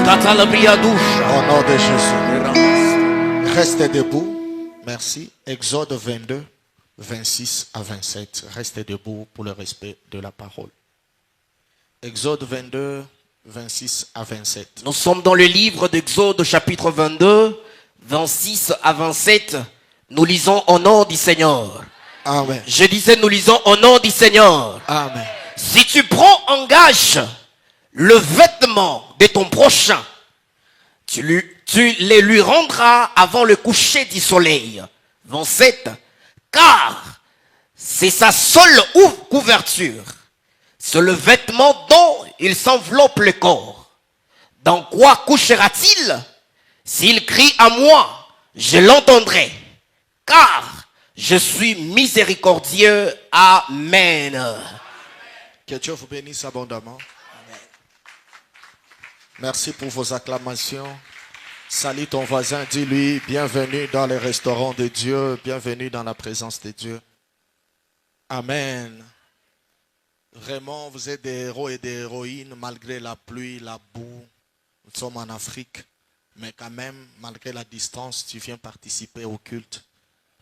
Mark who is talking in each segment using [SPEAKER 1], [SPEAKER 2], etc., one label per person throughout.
[SPEAKER 1] Au nom de Jésus. Restez debout. Merci. Exode 22, 26 à 27. Restez debout pour le respect de la parole. Exode 22, 26 à 27.
[SPEAKER 2] Nous sommes dans le livre d'Exode chapitre 22, 26 à 27. Nous lisons au nom du Seigneur.
[SPEAKER 1] Amen.
[SPEAKER 2] Je disais, nous lisons au nom du Seigneur.
[SPEAKER 1] Amen.
[SPEAKER 2] Si tu prends en gage le vêtement de ton prochain, tu les lui rendras avant le coucher du soleil. 27. Car c'est sa seule couverture. C'est le vêtement dont il s'enveloppe le corps. Dans quoi couchera-t-il? S'il crie à moi, je l'entendrai. Car je suis miséricordieux. Amen.
[SPEAKER 1] Que Dieu vous bénisse abondamment. Merci pour vos acclamations. Salue ton voisin, dis-lui bienvenue dans le restaurant de Dieu, bienvenue dans la présence de Dieu. Amen. Vraiment, vous êtes des héros et des héroïnes malgré la pluie, la boue. Nous sommes en Afrique, mais quand même, malgré la distance, tu viens participer au culte.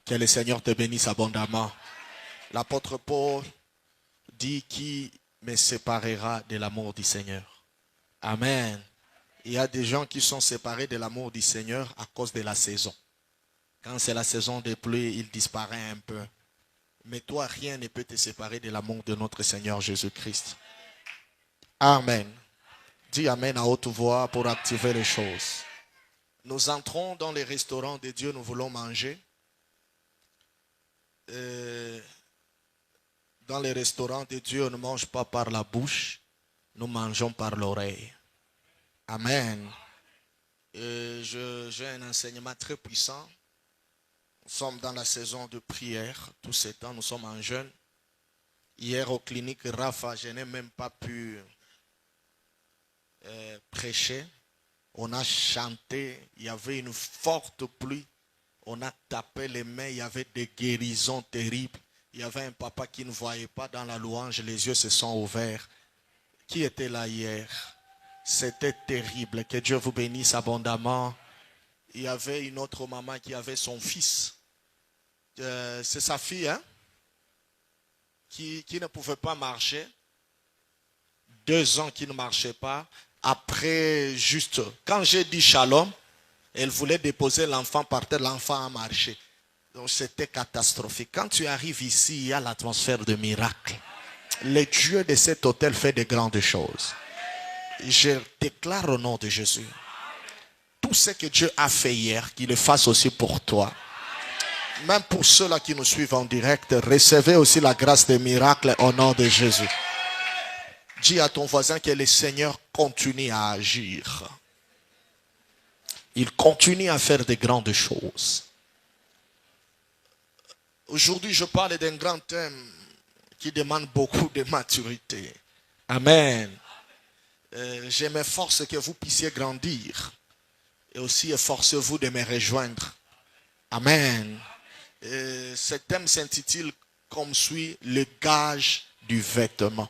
[SPEAKER 1] Que le Seigneur te bénisse abondamment. L'apôtre Paul dit qui me séparera de l'amour du Seigneur. Amen. Il y a des gens qui sont séparés de l'amour du Seigneur à cause de la saison. Quand c'est la saison des pluies, il disparaît un peu. Mais toi, rien ne peut te séparer de l'amour de notre Seigneur Jésus-Christ. Amen. Dis Amen à haute voix pour activer les choses. Nous entrons dans les restaurants de Dieu, nous voulons manger. Dans les restaurants de Dieu, on ne mange pas par la bouche, nous mangeons par l'oreille. Amen. J'ai un enseignement très puissant. Nous sommes dans la saison de prière. Tous ces temps, nous sommes en jeûne. Hier, aux cliniques Rafa, je n'ai même pas pu prêcher. On a chanté. Il y avait une forte pluie. On a tapé les mains. Il y avait des guérisons terribles. Il y avait un papa qui ne voyait pas dans la louange. Les yeux se sont ouverts. Qui était là hier? C'était terrible. Que Dieu vous bénisse abondamment. Il y avait une autre maman qui avait son fils. C'est sa fille, hein? Qui ne pouvait pas marcher. 2 ans qu'il ne marchait pas. Après, juste, quand j'ai dit shalom, elle voulait déposer l'enfant par terre. L'enfant a marché. Donc c'était catastrophique. Quand tu arrives ici, il y a l'atmosphère de miracle. Le Dieu de cet hôtel fait de grandes choses. Je déclare au nom de Jésus. Tout ce que Dieu a fait hier, qu'il le fasse aussi pour toi. Même pour ceux-là qui nous suivent en direct, recevez aussi la grâce des miracles au nom de Jésus. Dis à ton voisin que le Seigneur continue à agir. Il continue à faire de grandes choses. Aujourd'hui, je parle d'un grand thème qui demande beaucoup de maturité. Amen. Je m'efforce que vous puissiez grandir. Et aussi efforcez-vous de me rejoindre. Amen. Ce thème s'intitule comme suit, le gage du vêtement.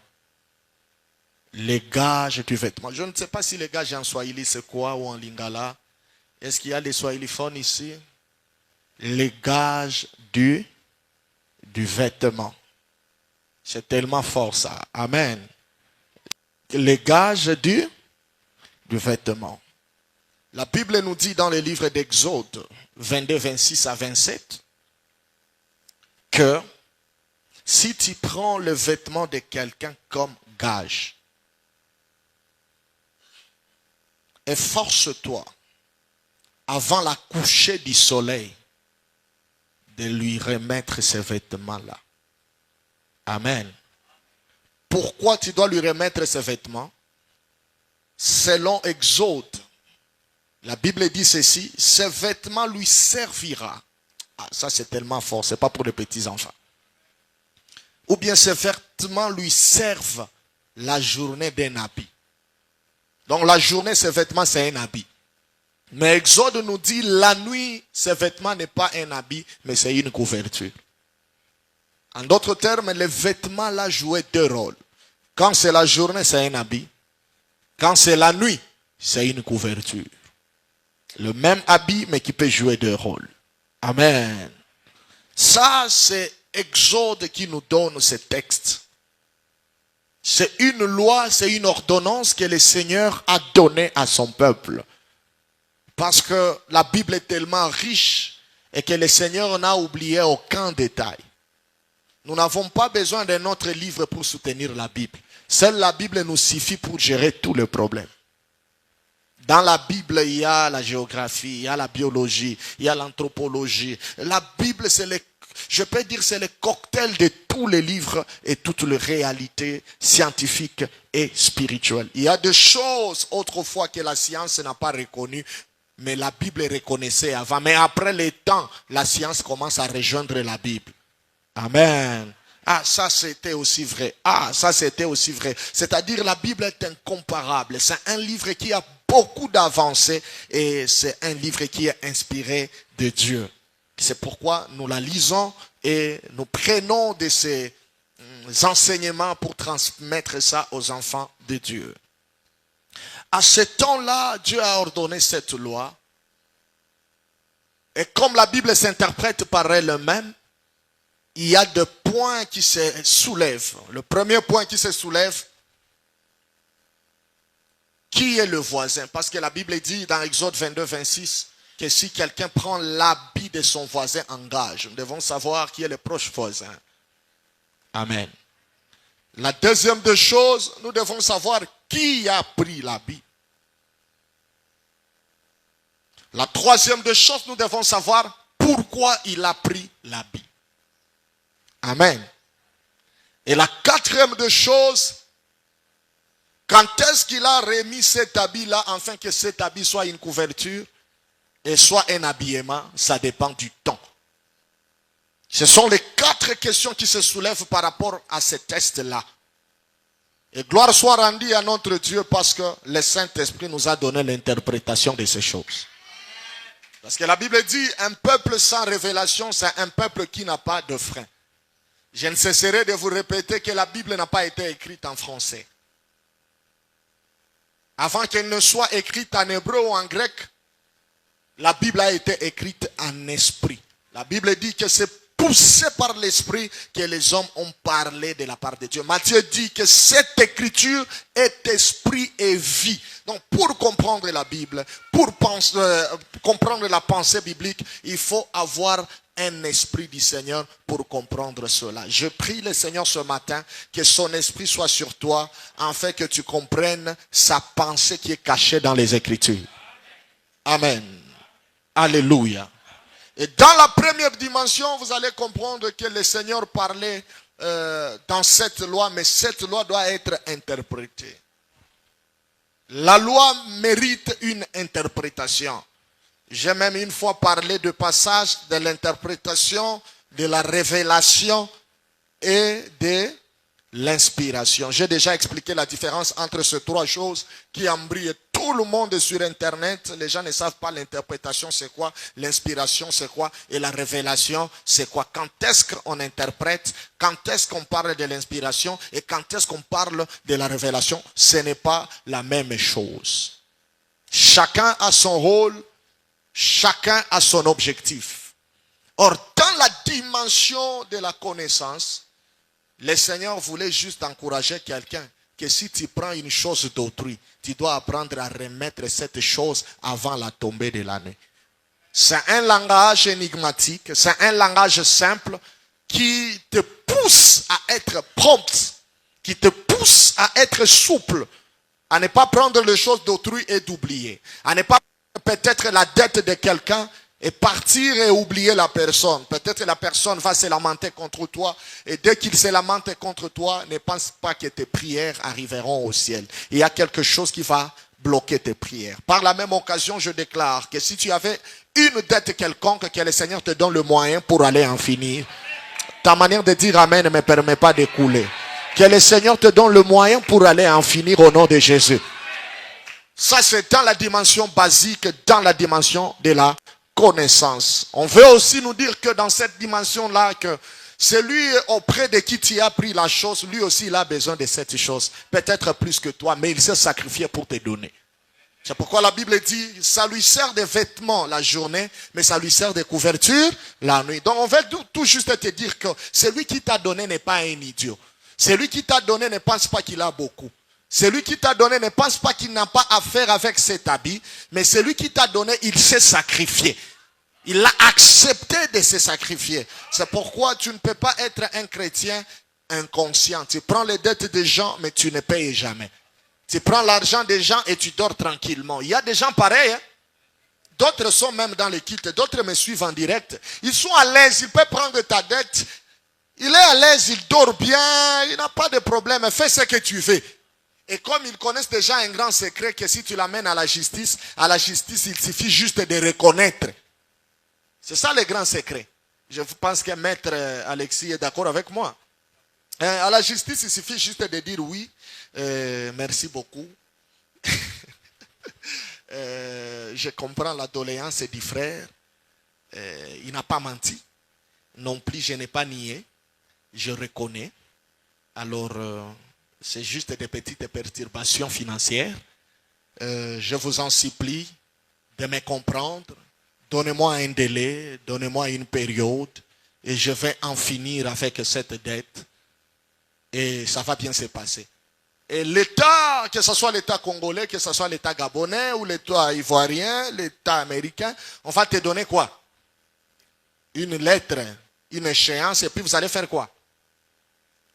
[SPEAKER 1] Le gage du vêtement. Je ne sais pas si le gage en Swahili c'est quoi ou en Lingala. Est-ce qu'il y a des swahiliphones ici? Le gage du vêtement. C'est tellement fort ça. Amen. Le gage du vêtement. La Bible nous dit dans le livre d'Exode 22, 26 à 27 que si tu prends le vêtement de quelqu'un comme gage, efforce-toi avant la coucher du soleil de lui remettre ces vêtements-là. Amen. Pourquoi tu dois lui remettre ces vêtements? Selon Exode, la Bible dit ceci, ces vêtements lui servira. Ah, ça c'est tellement fort, c'est pas pour les petits enfants. Ou bien ces vêtements lui servent la journée d'un habit. Donc la journée, ces vêtements, c'est un habit. Mais Exode nous dit, la nuit, ces vêtements n'est pas un habit, mais c'est une couverture. En d'autres termes, les vêtements là jouaient 2 rôles. Quand c'est la journée, c'est un habit. Quand c'est la nuit, c'est une couverture. Le même habit, mais qui peut jouer deux rôles. Amen. Ça, c'est Exode qui nous donne ce texte. C'est une loi, c'est une ordonnance que le Seigneur a donnée à son peuple. Parce que la Bible est tellement riche et que le Seigneur n'a oublié aucun détail. Nous n'avons pas besoin d'un autre livre pour soutenir la Bible. Seule la Bible nous suffit pour gérer tous les problèmes. Dans la Bible, il y a la géographie, il y a la biologie, il y a l'anthropologie. La Bible, je peux dire, c'est le cocktail de tous les livres et toutes les réalités scientifiques et spirituelles. Il y a des choses autrefois que la science n'a pas reconnues, mais la Bible reconnaissait avant. Mais après les temps, la science commence à rejoindre la Bible. Amen. Ah, ça c'était aussi vrai. Ah, ça c'était aussi vrai. C'est-à-dire la Bible est incomparable. C'est un livre qui a beaucoup d'avancées et c'est un livre qui est inspiré de Dieu. C'est pourquoi nous la lisons et nous prenons de ces enseignements pour transmettre ça aux enfants de Dieu. À ce temps-là, Dieu a ordonné cette loi. Et comme la Bible s'interprète par elle-même, il y a des points qui se soulèvent. Le premier point qui se soulève, qui est le voisin? Parce que la Bible dit dans Exode 22, 26, que si quelqu'un prend l'habit de son voisin en gage, nous devons savoir qui est le proche voisin. Amen. La deuxième des choses, nous devons savoir qui a pris l'habit. La troisième des choses, nous devons savoir pourquoi il a pris l'habit. Amen. Et la quatrième des choses, quand est-ce qu'il a remis cet habit-là afin que cet habit soit une couverture et soit un habillement, ça dépend du temps. Ce sont les 4 questions qui se soulèvent par rapport à ce test-là. Et gloire soit rendue à notre Dieu parce que le Saint-Esprit nous a donné l'interprétation de ces choses. Parce que la Bible dit, un peuple sans révélation, c'est un peuple qui n'a pas de frein. Je ne cesserai de vous répéter que la Bible n'a pas été écrite en français. Avant qu'elle ne soit écrite en hébreu ou en grec, la Bible a été écrite en esprit. La Bible dit que c'est poussé par l'esprit que les hommes ont parlé de la part de Dieu. Matthieu dit que cette écriture est esprit et vie. Donc pour comprendre la Bible, pour comprendre la pensée biblique, il faut avoir un esprit du Seigneur pour comprendre cela. Je prie le Seigneur ce matin que son esprit soit sur toi afin que tu comprennes sa pensée qui est cachée dans les Écritures. Amen. Alléluia. Et dans la première dimension, vous allez comprendre que le Seigneur parlait dans cette loi, mais cette loi doit être interprétée. La loi mérite une interprétation. J'ai même une fois parlé de passage de l'interprétation, de la révélation et de l'inspiration. J'ai déjà expliqué la différence entre ces 3 choses qui embrouillent tout le monde sur Internet. Les gens ne savent pas l'interprétation c'est quoi, l'inspiration c'est quoi et la révélation c'est quoi. Quand est-ce qu'on interprète, quand est-ce qu'on parle de l'inspiration et quand est-ce qu'on parle de la révélation, ce n'est pas la même chose. Chacun a son rôle. Chacun a son objectif. Or, dans la dimension de la connaissance, le Seigneur voulait juste encourager quelqu'un que si tu prends une chose d'autrui, tu dois apprendre à remettre cette chose avant la tombée de l'année. C'est un langage énigmatique, c'est un langage simple qui te pousse à être prompt, qui te pousse à être souple, à ne pas prendre les choses d'autrui et d'oublier, à ne pas peut-être la dette de quelqu'un et partir et oublier la personne. Peut-être la personne va se lamenter contre toi et dès qu'il se lamente contre toi, ne pense pas que tes prières arriveront au ciel. Il y a quelque chose qui va bloquer tes prières. Par la même occasion, je déclare que si tu avais une dette quelconque, que le Seigneur te donne le moyen pour aller en finir. Ta manière de dire Amen ne me permet pas de couler. Que le Seigneur te donne le moyen pour aller en finir au nom de Jésus. Ça, c'est dans la dimension basique, dans la dimension de la connaissance. On veut aussi nous dire que dans cette dimension-là, que celui auprès de qui tu as pris la chose, lui aussi, il a besoin de cette chose. Peut-être plus que toi, mais il s'est sacrifié pour te donner. C'est pourquoi la Bible dit, ça lui sert de vêtements la journée, mais ça lui sert de couverture la nuit. Donc on veut tout juste te dire que celui qui t'a donné n'est pas un idiot. Celui qui t'a donné ne pense pas qu'il a beaucoup. Celui qui t'a donné ne pense pas qu'il n'a pas affaire avec cet habit, mais celui qui t'a donné, il s'est sacrifié. Il a accepté de se sacrifier. C'est pourquoi tu ne peux pas être un chrétien inconscient. Tu prends les dettes des gens, mais tu ne payes jamais. Tu prends l'argent des gens et tu dors tranquillement. Il y a des gens pareils. Hein? D'autres sont même dans les kits. D'autres me suivent en direct. Ils sont à l'aise. Ils peuvent prendre ta dette. Il est à l'aise. Il dort bien. Il n'a pas de problème. Fais ce que tu veux. Et comme ils connaissent déjà un grand secret que si tu l'amènes à la justice, il suffit juste de reconnaître. C'est ça le grand secret. Je pense que Maître Alexis est d'accord avec moi. À la justice, il suffit juste de dire oui. Merci beaucoup. Je comprends la doléance du frère. Il n'a pas menti. Non plus, je n'ai pas nié. Je reconnais. Alors, c'est juste des petites perturbations financières. Je vous en supplie de me comprendre. Donnez-moi un délai, donnez-moi une période et je vais en finir avec cette dette. Et ça va bien se passer. Et l'État, que ce soit l'État congolais, que ce soit l'État gabonais ou l'État ivoirien, l'État américain, on va te donner quoi? Une lettre, une échéance, et puis vous allez faire quoi?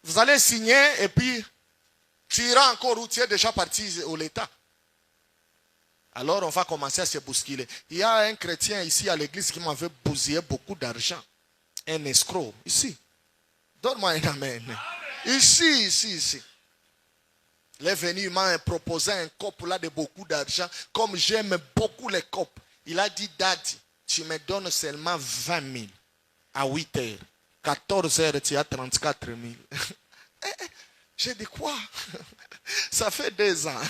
[SPEAKER 1] Vous allez signer et puis tu iras encore où tu es déjà parti au l'État. Alors on va commencer à se bousculer. Il y a un chrétien ici à l'église qui m'avait bousillé beaucoup d'argent. Un escroc, ici. Donne-moi un amen. Ici. Il est venu, il m'a proposé un cop là de beaucoup d'argent. Comme j'aime beaucoup les copes. Il a dit, Daddy, tu me donnes seulement 20 000 à 8 heures. 14 heures, tu as 34 000. J'ai dit quoi? Ça fait 2 ans.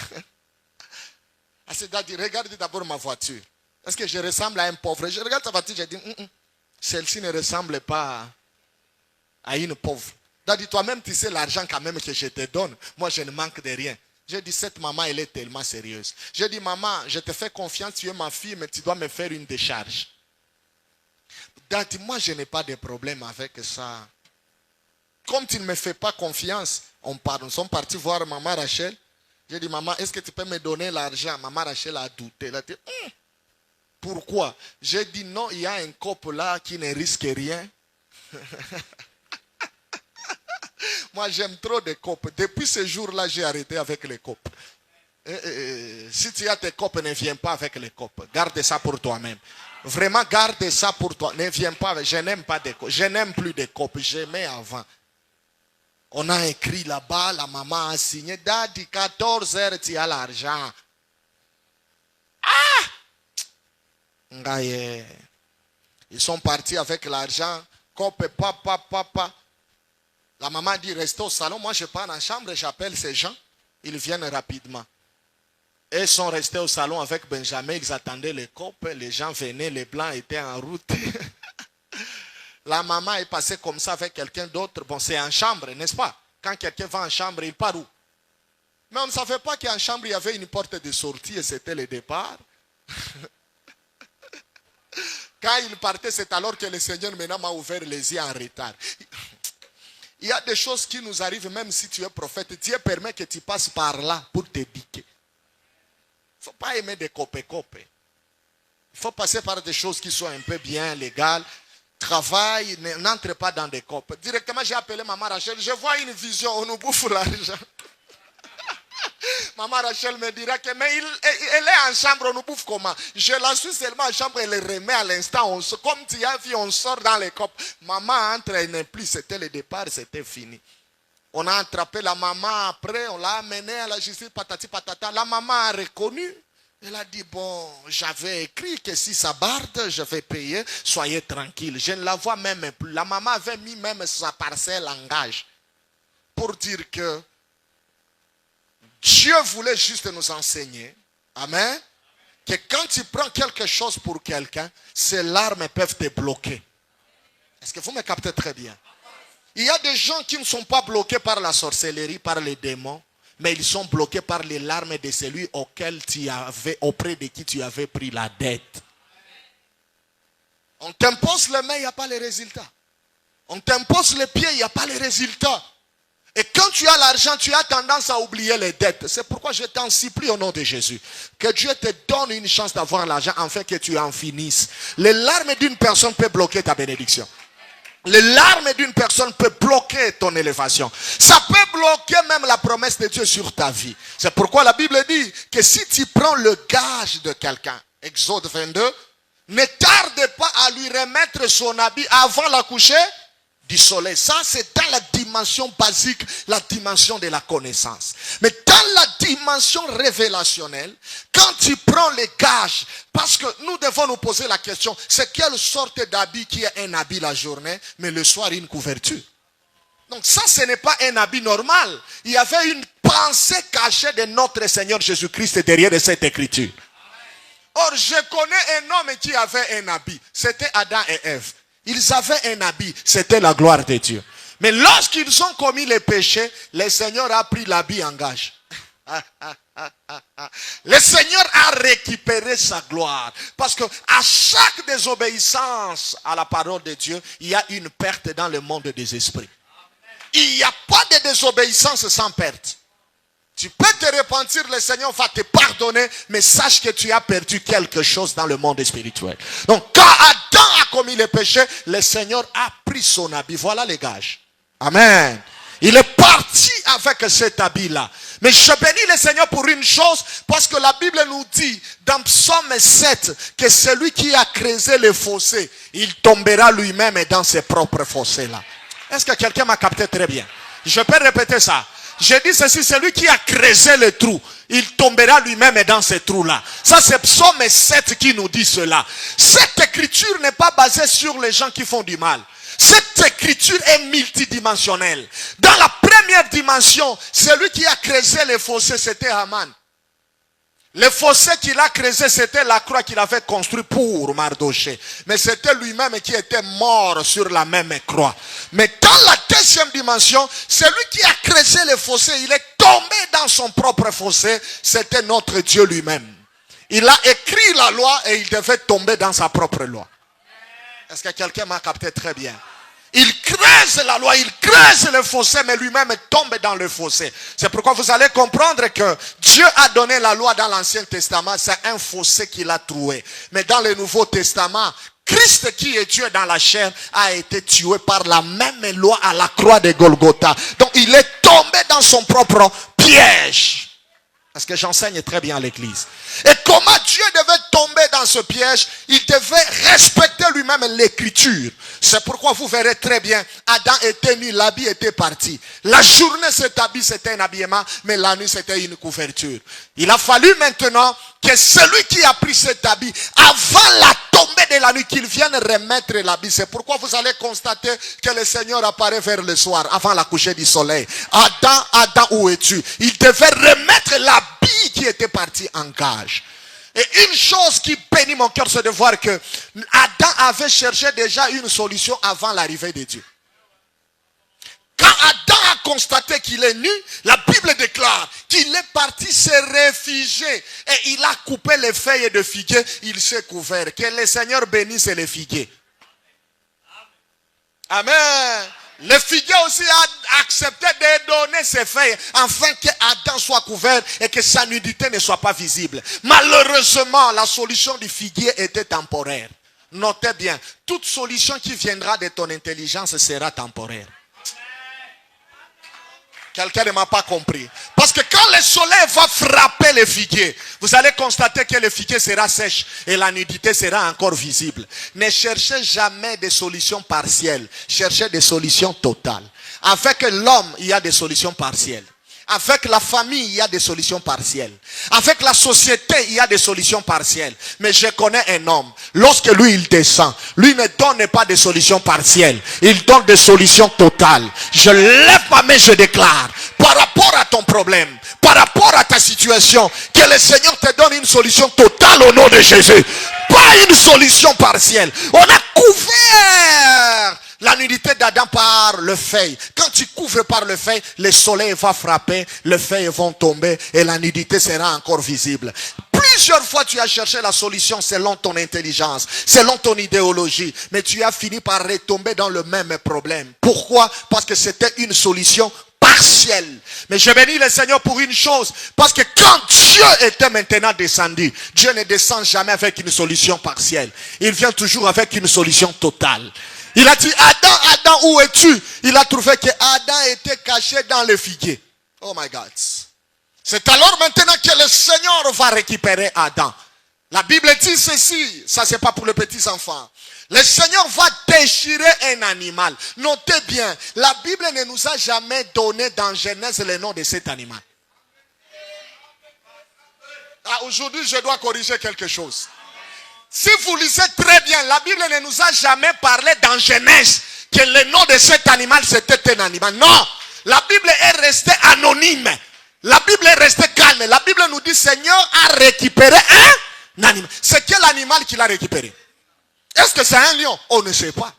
[SPEAKER 1] C'est-à-dire, regarde d'abord ma voiture. Est-ce que je ressemble à un pauvre? Je regarde ta voiture, je dis, celle-ci ne ressemble pas à une pauvre. C'est-à-dire, toi-même, tu sais l'argent quand même que je te donne. Moi, je ne manque de rien. J'ai dit, cette maman, elle est tellement sérieuse. J'ai dit, maman, je te fais confiance, tu es ma fille, mais tu dois me faire une décharge. Daddy, moi, je n'ai pas de problème avec ça. Comme tu ne me fais pas confiance, nous sommes partis voir maman Rachel. J'ai dit, maman, est-ce que tu peux me donner l'argent? Maman Rachel a douté. Elle a dit, pourquoi? J'ai dit, non, il y a un couple là qui ne risque rien. Moi, j'aime trop des copes. Depuis ce jour-là, j'ai arrêté avec les copes. Si tu as tes copes, ne viens pas avec les copes. Garde ça pour toi-même. Vraiment, garde ça pour toi. Ne viens pas. Je n'aime pas des copes. Je n'aime plus des copes. J'aimais avant. On a écrit là-bas, la maman a signé. Daddy, 14 heures, tu as l'argent. Ils sont partis avec l'argent. Cope, papa. La maman dit, restez au salon. Moi, je pars en chambre et j'appelle ces gens. Ils viennent rapidement. Et ils sont restés au salon avec Benjamin. Ils attendaient les copes. Les gens venaient. Les blancs étaient en route. La maman est passée comme ça avec quelqu'un d'autre. Bon, c'est en chambre, n'est-ce pas? Quand quelqu'un va en chambre, il part où? Mais on ne savait pas qu'en chambre, il y avait une porte de sortie et c'était le départ. Quand il partait, c'est alors que le Seigneur maintenant m'a ouvert les yeux en retard. Il y a des choses qui nous arrivent même si tu es prophète. Dieu permet que tu passes par là pour te piquer. Il ne faut pas aimer des copes. Il faut passer par des choses qui sont un peu bien légales. Travail, n'entre pas dans des copes. Directement, j'ai appelé maman Rachel. Je vois une vision, on nous bouffe l'argent. Maman Rachel me dira que mais elle est en chambre, on nous bouffe comment? Je la suis seulement en chambre, elle le remet à l'instant. Comme tu as vu, on sort dans les copes. Maman entre, elle n'est plus, c'était le départ, c'était fini. On a attrapé la maman après, on l'a amenée à la justice, patati patata. La maman a reconnu. Elle a dit, bon, j'avais écrit que si ça barde, je vais payer, soyez tranquille. Je ne la vois même plus. La maman avait mis même sa parcelle en gage pour dire que Dieu voulait juste nous enseigner, amen, que quand tu prends quelque chose pour quelqu'un, ces larmes peuvent te bloquer. Est-ce que vous me captez très bien? Il y a des gens qui ne sont pas bloqués par la sorcellerie, par les démons, mais ils sont bloqués par les larmes de celui auprès de qui tu avais pris la dette. On t'impose les mains, il n'y a pas les résultats. On t'impose les pieds, il n'y a pas les résultats. Et quand tu as l'argent, tu as tendance à oublier les dettes. C'est pourquoi je t'en supplie au nom de Jésus. Que Dieu te donne une chance d'avoir l'argent afin que tu en finisses. Les larmes d'une personne peuvent bloquer ta bénédiction. Les larmes d'une personne peuvent bloquer ton élévation. Ça peut bloquer même la promesse de Dieu sur ta vie. C'est pourquoi la Bible dit que si tu prends le gage de quelqu'un, Exode 22, ne tarde pas à lui remettre son habit avant la coucher du soleil. Ça, c'est dans la dimension basique, la dimension de la connaissance. Mais dans la dimension révélationnelle, quand tu prends les gages, parce que nous devons nous poser la question, c'est quelle sorte d'habit qui est un habit la journée, mais le soir une couverture. Donc ça, ce n'est pas un habit normal. Il y avait une pensée cachée de notre Seigneur Jésus-Christ derrière cette écriture. Or, je connais un homme qui avait un habit. C'était Adam et Ève. Ils avaient un habit, c'était la gloire de Dieu. Mais lorsqu'ils ont commis les péchés, le Seigneur a pris l'habit en gage. Le Seigneur a récupéré sa gloire. Parce que à chaque désobéissance à la parole de Dieu, il y a une perte dans le monde des esprits. Il n'y a pas de désobéissance sans perte. Tu peux te repentir, le Seigneur va te pardonner, mais sache que tu as perdu quelque chose dans le monde spirituel. Donc quand Adam a commis le péché, le Seigneur a pris son habit. Voilà les gages. Amen. Il est parti avec cet habit-là. Mais je bénis le Seigneur pour une chose, parce que la Bible nous dit dans Psaume 7 que celui qui a creusé le fossé, il tombera lui-même dans ses propres fossés-là. Est-ce que quelqu'un m'a capté très bien? Je peux répéter ça. J'ai dit ceci, celui qui a creusé le trou, il tombera lui-même dans ce trou-là. Ça, c'est Psaume 7 qui nous dit cela. Cette écriture n'est pas basée sur les gens qui font du mal. Cette écriture est multidimensionnelle. Dans la première dimension, celui qui a creusé le fossé, c'était Haman. Le fossé qu'il a creusé, c'était la croix qu'il avait construite pour Mardoché. Mais c'était lui-même qui était mort sur la même croix. Mais dans la deuxième dimension, celui qui a creusé le fossé, il est tombé dans son propre fossé. C'était notre Dieu lui-même. Il a écrit la loi et il devait tomber dans sa propre loi. Est-ce que quelqu'un m'a capté très bien? Il creuse la loi, il creuse le fossé, mais lui-même tombe dans le fossé. C'est pourquoi vous allez comprendre que Dieu a donné la loi dans l'Ancien Testament, c'est un fossé qu'il a troué. Mais dans le Nouveau Testament, Christ qui est Dieu dans la chair a été tué par la même loi à la croix de Golgotha. Donc il est tombé dans son propre piège. Parce que j'enseigne très bien à l'église. Et comment Dieu devait tomber dans ce piège? Il devait respecter lui-même l'écriture. C'est pourquoi vous verrez très bien, Adam était nu, l'habit était parti. La journée cet habit c'était un habillement, mais la nuit c'était une couverture. Il a fallu maintenant que celui qui a pris cet habit, avant la tombée de la nuit, qu'il vienne remettre l'habit. C'est pourquoi vous allez constater que le Seigneur apparaît vers le soir, avant la coucher du soleil. Adam, Adam, où es-tu? Il devait remettre l'habit qui était parti en gage. Et une chose qui bénit mon cœur, c'est de voir que Adam avait cherché déjà une solution avant l'arrivée de Dieu. Quand Adam a constaté qu'il est nu, la Bible déclare qu'il est parti se réfugier. Et il a coupé les feuilles de figuier, il s'est couvert. Que le Seigneur bénisse les figuiers. Amen. Le figuier aussi a accepté de donner ses feuilles afin que Adam soit couvert et que sa nudité ne soit pas visible. Malheureusement, la solution du figuier était temporaire. Notez bien, toute solution qui viendra de ton intelligence sera temporaire. Quelqu'un ne m'a pas compris. Parce que quand le soleil va frapper le figuier, vous allez constater que le figuier sera sèche et la nudité sera encore visible. Ne cherchez jamais des solutions partielles. Cherchez des solutions totales. Avec l'homme, il y a des solutions partielles. Avec la famille, il y a des solutions partielles. Avec la société, il y a des solutions partielles. Mais je connais un homme, lorsque lui il descend, lui ne donne pas de solutions partielles. Il donne des solutions totales. Je lève ma main, je déclare, par rapport à ton problème, par rapport à ta situation, que le Seigneur te donne une solution totale au nom de Jésus. Pas une solution partielle. On a couvert La nudité d'Adam par le feuille. Quand tu couvres par le feuille, le soleil va frapper, les feuilles vont tomber et la nudité sera encore visible. Plusieurs fois tu as cherché la solution selon ton intelligence, selon ton idéologie, mais tu as fini par retomber dans le même problème. Pourquoi? Parce que c'était une solution partielle. Mais je bénis le Seigneur pour une chose, parce que quand Dieu était maintenant descendu, Dieu ne descend jamais avec une solution partielle. Il vient toujours avec une solution totale. Il a dit, Adam, Adam, où es-tu? Il a trouvé que Adam était caché dans le figuier. Oh my God. C'est alors maintenant que le Seigneur va récupérer Adam. La Bible dit ceci, ça c'est pas pour les petits enfants. Le Seigneur va déchirer un animal. Notez bien, la Bible ne nous a jamais donné dans Genèse le nom de cet animal. Ah, aujourd'hui, je dois corriger quelque chose. Si vous lisez très bien, la Bible ne nous a jamais parlé dans Genèse que le nom de cet animal c'était un animal. Non, la Bible est restée anonyme. La Bible est restée calme. La Bible nous dit, Seigneur a récupéré un animal. C'est quel animal qu'il a récupéré? Est-ce que c'est un lion? On ne sait pas.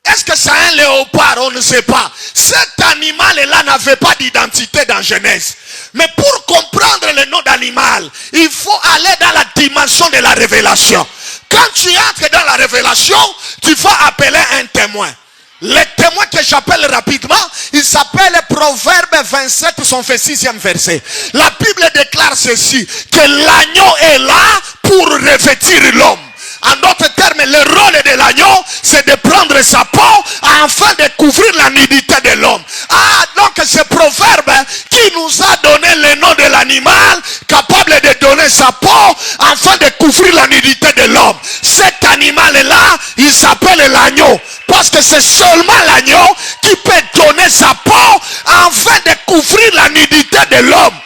[SPEAKER 1] Est-ce que c'est un léopard? On ne sait pas. Cet animal-là n'avait pas d'identité dans Genèse. Mais pour comprendre le nom d'animal, il faut aller dans la dimension de la révélation. Quand tu entres dans la révélation, tu vas appeler un témoin. Le témoin que j'appelle rapidement, il s'appelle Proverbe 27, son 6e verset. La Bible déclare ceci, que l'agneau est là pour revêtir l'homme. En d'autres termes, le rôle de l'agneau, c'est de prendre sa peau afin de couvrir la nudité de l'homme. Ah, donc c'est Proverbe qui nous a donné le nom de l'animal, capable de donner sa peau afin de couvrir la nudité de l'homme. Cet animal-là, il s'appelle l'agneau. Parce que c'est seulement l'agneau qui peut donner sa peau afin de couvrir la nudité de l'homme.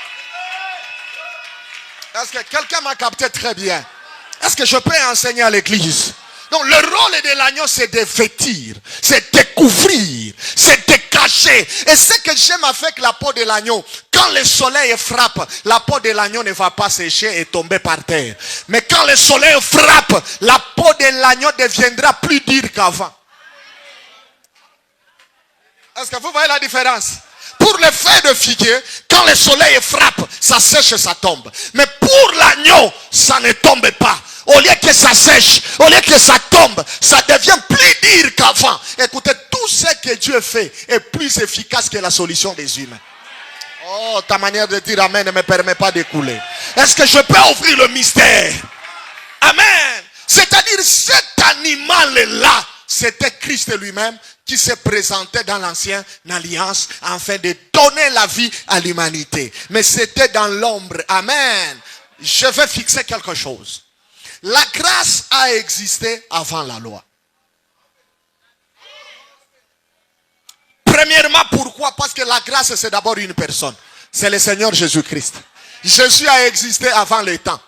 [SPEAKER 1] Est-ce que quelqu'un m'a capté très bien? Est-ce que je peux enseigner à l'église? Donc le rôle de l'agneau, c'est de vêtir, c'est de couvrir, c'est de cacher. Et ce que j'aime avec la peau de l'agneau, quand le soleil frappe, la peau de l'agneau ne va pas sécher et tomber par terre. Mais quand le soleil frappe, la peau de l'agneau deviendra plus dure qu'avant. Est-ce que vous voyez la différence? Pour le feuille de figuier, quand le soleil frappe, ça sèche et ça tombe. Mais pour l'agneau, ça ne tombe pas. Au lieu que ça sèche, au lieu que ça tombe, ça devient plus dur qu'avant. Écoutez, tout ce que Dieu fait est plus efficace que la solution des humains. Oh, ta manière de dire amen ne me permet pas d'écouler. Est-ce que je peux ouvrir le mystère? Amen. C'est-à-dire cet animal-là, c'était Christ lui-même qui s'est présenté dans l'ancienne alliance afin de donner la vie à l'humanité. Mais c'était dans l'ombre. Amen. Je vais fixer quelque chose. La grâce a existé avant la loi. Premièrement, pourquoi? Parce que la grâce, c'est d'abord une personne. C'est le Seigneur Jésus-Christ. Jésus a existé avant le temps.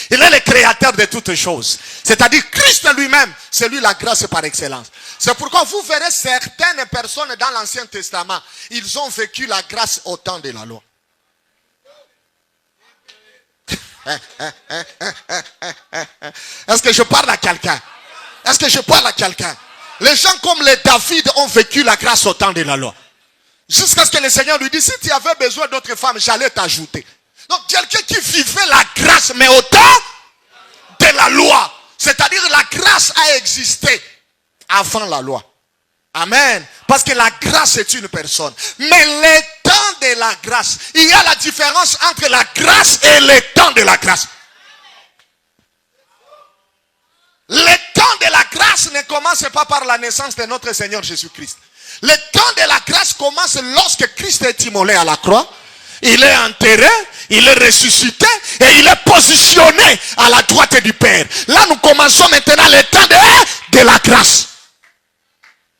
[SPEAKER 1] Il est le créateur de toutes choses. C'est-à-dire Christ lui-même, c'est lui la grâce par excellence. C'est pourquoi vous verrez certaines personnes dans l'Ancien Testament, ils ont vécu la grâce au temps de la loi. Est-ce que je parle à quelqu'un? Est-ce que je parle à quelqu'un? Les gens comme les David ont vécu la grâce au temps de la loi. Jusqu'à ce que le Seigneur lui dise, si tu avais besoin d'autres femmes, j'allais t'ajouter. Donc quelqu'un qui vivait la grâce, mais au temps de la loi. C'est-à-dire la grâce a existé avant la loi. Amen. Parce que la grâce est une personne. Mais le temps de la grâce, il y a la différence entre la grâce et le temps de la grâce. Le temps de la grâce ne commence pas par la naissance de notre Seigneur Jésus-Christ. Le temps de la grâce commence lorsque Christ est immolé à la croix. Il est enterré, il est ressuscité et il est positionné à la droite du Père. Là, nous commençons maintenant le temps de la grâce.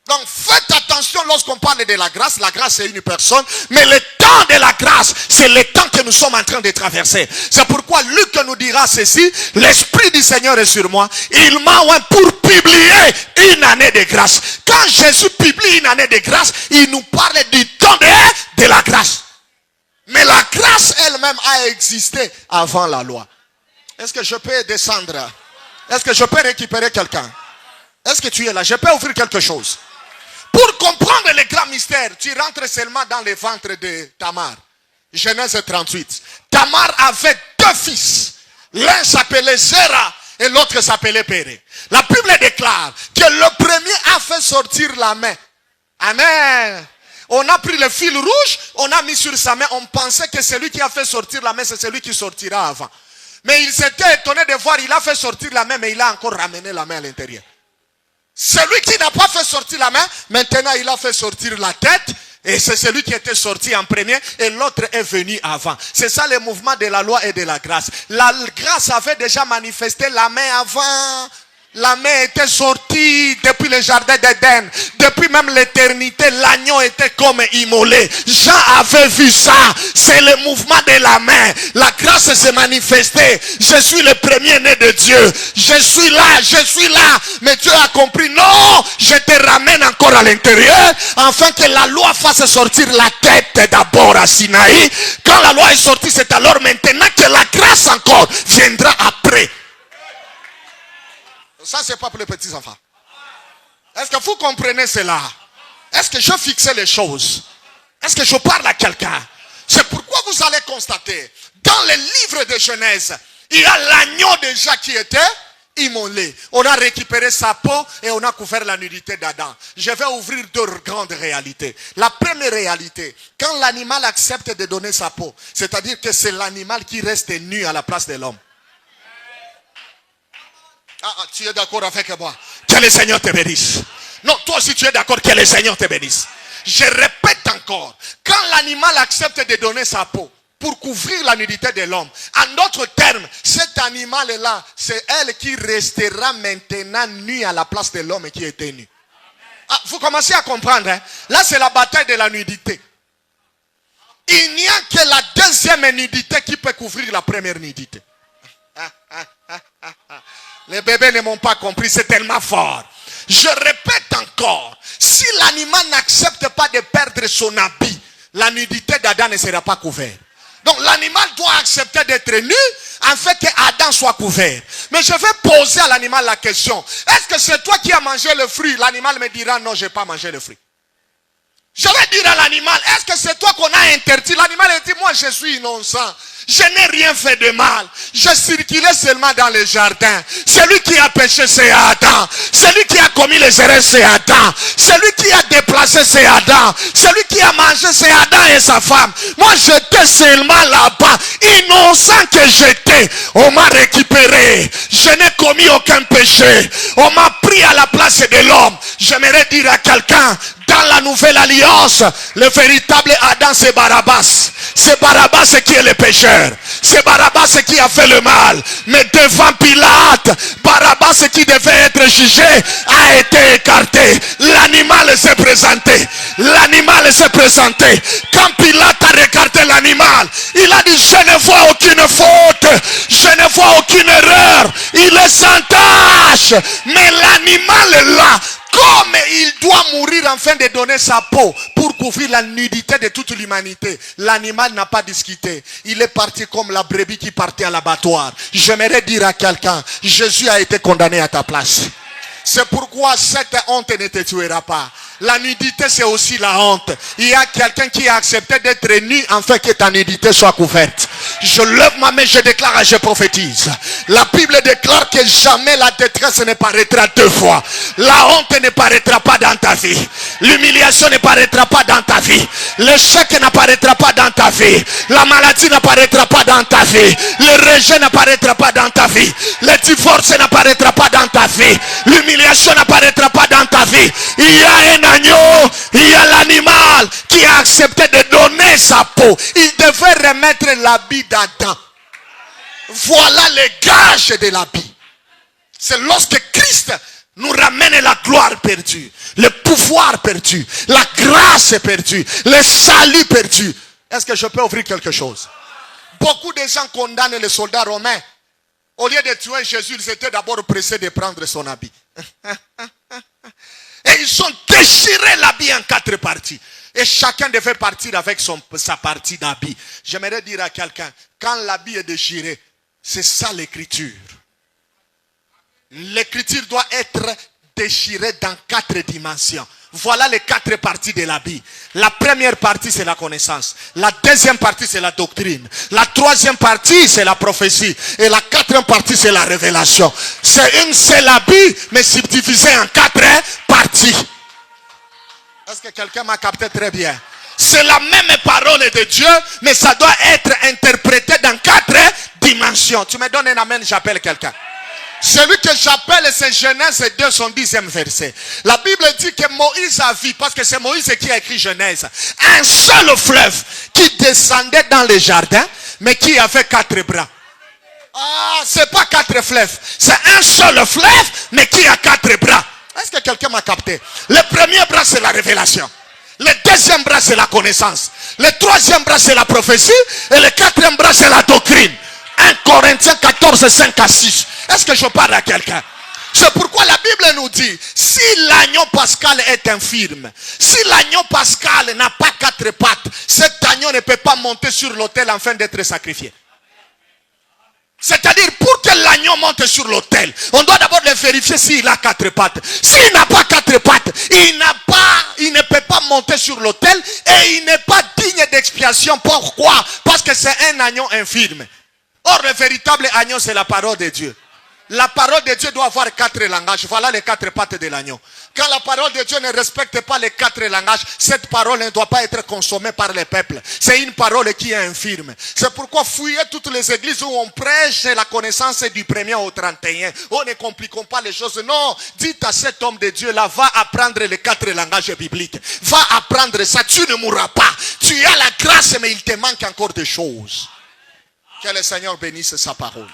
[SPEAKER 1] Donc, faites attention lorsqu'on parle de la grâce c'est une personne, mais le temps de la grâce, c'est le temps que nous sommes en train de traverser. C'est pourquoi Luc nous dira ceci, l'Esprit du Seigneur est sur moi, il m'a oint pour publier une année de grâce. Quand Jésus publie une année de grâce, il nous parle du temps de la grâce. Mais la grâce elle-même a existé avant la loi. Est-ce que je peux descendre? Est-ce que je peux récupérer quelqu'un? Est-ce que tu es là? Je peux offrir quelque chose. Pour comprendre les grands mystères, tu rentres seulement dans le ventre de Tamar. Genèse 38. Tamar avait 2 fils. L'un s'appelait Zéra et l'autre s'appelait Péré. La Bible déclare que le premier a fait sortir la main. Amen. On a pris le fil rouge, on a mis sur sa main. On pensait que celui qui a fait sortir la main, c'est celui qui sortira avant. Mais il s'était étonné de voir, il a fait sortir la main, mais il a encore ramené la main à l'intérieur. Celui qui n'a pas fait sortir la main, maintenant il a fait sortir la tête. Et c'est celui qui était sorti en premier et l'autre est venu avant. C'est ça le mouvement de la loi et de la grâce. La grâce avait déjà manifesté la main avant. La main était sortie depuis le jardin d'Éden. Depuis même l'éternité, l'agneau était comme immolé. Jean avait vu ça. C'est le mouvement de la main. La grâce s'est manifestée. Je suis le premier-né de Dieu. Je suis là. Mais Dieu a compris. Non, je te ramène encore à l'intérieur. Afin que la loi fasse sortir la tête d'abord à Sinaï. Quand la loi est sortie, c'est alors maintenant que la grâce encore viendra après. Ça, c'est pas pour les petits enfants. Est-ce que vous comprenez cela? Est-ce que je fixe les choses? Est-ce que je parle à quelqu'un? C'est pourquoi vous allez constater, dans les livres de Genèse, il y a l'agneau déjà qui était immolé. On a récupéré sa peau et on a couvert la nudité d'Adam. Je vais ouvrir 2 grandes réalités. La première réalité, quand l'animal accepte de donner sa peau, c'est-à-dire que c'est l'animal qui reste nu à la place de l'homme. Tu es d'accord avec moi? Que le Seigneur te bénisse. Non, toi aussi tu es d'accord, que le Seigneur te bénisse. Je répète encore, quand l'animal accepte de donner sa peau pour couvrir la nudité de l'homme, en d'autres termes, cet animal-là, c'est elle qui restera maintenant nue à la place de l'homme qui était nu. Vous commencez à comprendre, hein? Là c'est la bataille de la nudité. Il n'y a que la deuxième nudité qui peut couvrir la première nudité. Les bébés ne m'ont pas compris, c'est tellement fort. Je répète encore, si l'animal n'accepte pas de perdre son habit, la nudité d'Adam ne sera pas couverte. Donc l'animal doit accepter d'être nu, afin que Adam soit couvert. Mais je vais poser à l'animal la question, est-ce que c'est toi qui as mangé le fruit? L'animal me dira non, je n'ai pas mangé le fruit. Je vais dire à l'animal, est-ce que c'est toi qu'on a interdit? L'animal dit, moi je suis innocent. Je n'ai rien fait de mal. Je circulais seulement dans le jardin. Celui qui a péché, c'est Adam. Celui qui a commis les erreurs, c'est Adam. Celui qui a déplacé, c'est Adam. Celui qui a mangé, c'est Adam et sa femme. Moi, j'étais seulement là-bas. Innocent que j'étais. On m'a récupéré. Je n'ai commis aucun péché. On m'a pris à la place de l'homme. J'aimerais dire à quelqu'un, dans la nouvelle alliance, le véritable Adam, c'est Barabbas. C'est Barabbas qui est le pécheur. C'est Barabbas qui a fait le mal. Mais devant Pilate, Barabbas qui devait être jugé a été écarté. L'animal s'est présenté. L'animal s'est présenté. Quand Pilate a écarté l'animal, il a dit, je ne vois aucune faute. Je ne vois aucune erreur. Il est sans tâche. Mais l'animal est là. Comme il doit mourir afin de donner sa peau pour couvrir la nudité de toute l'humanité, l'animal n'a pas discuté. Il est parti comme la brebis qui partait à l'abattoir. J'aimerais dire à quelqu'un, Jésus a été condamné à ta place. C'est pourquoi cette honte ne te tuera pas. La nudité, c'est aussi la honte. Il y a quelqu'un qui a accepté d'être nu afin que ta nudité soit couverte. Je lève ma main, je déclare et je prophétise. La Bible déclare que jamais la détresse ne paraîtra 2 fois. La honte ne paraîtra pas dans ta vie. L'humiliation ne paraîtra pas dans ta vie. L'échec n'apparaîtra pas dans ta vie. La maladie n'apparaîtra pas dans ta vie. Le rejet n'apparaîtra pas dans ta vie. Le divorce n'apparaîtra pas dans ta vie. L'humiliation n'apparaîtra pas dans ta vie. Il y a un agneau, il y a l'animal qui a accepté de donner sa peau. Il devait remettre l'habit d'Adam. Voilà les gages de l'habit. C'est lorsque Christ nous ramène la gloire perdue, le pouvoir perdu, la grâce perdue, le salut perdu. Est-ce que je peux ouvrir quelque chose? Beaucoup de gens condamnent les soldats romains. Au lieu de tuer Jésus, ils étaient d'abord pressés de prendre son habit. Et ils ont déchiré l'habit en 4 parties. Et chacun devait partir avec sa partie d'habit. J'aimerais dire à quelqu'un, quand l'habit est déchiré, c'est ça l'écriture. L'écriture doit être déchirée dans 4 dimensions. Voilà les 4 parties de la Bible. La première partie, c'est la connaissance. La deuxième partie, c'est la doctrine. La troisième partie, c'est la prophétie. Et la quatrième partie, c'est la révélation. C'est une seule Bible, mais subdivisée en 4 parties. Est-ce que quelqu'un m'a capté très bien? C'est la même parole de Dieu, mais ça doit être interprété dans 4 dimensions. Tu me donnes un amen, j'appelle quelqu'un. Celui que j'appelle, c'est Genèse 2, son 10e verset. La Bible dit que Moïse a vu, parce que c'est Moïse qui a écrit Genèse, un seul fleuve qui descendait dans le jardin, mais qui avait 4 bras. Ah, c'est pas 4 fleuves, c'est un seul fleuve, mais qui a 4 bras. Est-ce que quelqu'un m'a capté? Le premier bras, c'est la révélation. Le deuxième bras, c'est la connaissance. Le troisième bras, c'est la prophétie. Et le quatrième bras, c'est la doctrine. 1 Corinthiens 14, 5 à 6. Est-ce que je parle à quelqu'un? C'est pourquoi la Bible nous dit, si l'agneau pascal est infirme, si l'agneau pascal n'a pas 4 pattes, cet agneau ne peut pas monter sur l'autel afin d'être sacrifié. C'est-à-dire, pour que l'agneau monte sur l'autel, on doit d'abord le vérifier s'il a 4 pattes. S'il n'a pas 4 pattes, il ne peut pas monter sur l'autel et il n'est pas digne d'expiation. Pourquoi? Parce que c'est un agneau infirme. Or, le véritable agneau, c'est la parole de Dieu. La parole de Dieu doit avoir 4 langages. Voilà les 4 pattes de l'agneau. Quand la parole de Dieu ne respecte pas les 4 langages, cette parole ne doit pas être consommée par les peuples. C'est une parole qui est infirme. C'est pourquoi fouillez toutes les églises où on prêche la connaissance du 1er au 31. Oh, ne compliquons pas les choses. Non, dites à cet homme de Dieu là, va apprendre les 4 langages bibliques. Va apprendre ça, tu ne mourras pas. Tu as la grâce, mais il te manque encore des choses. Que le Seigneur bénisse sa parole.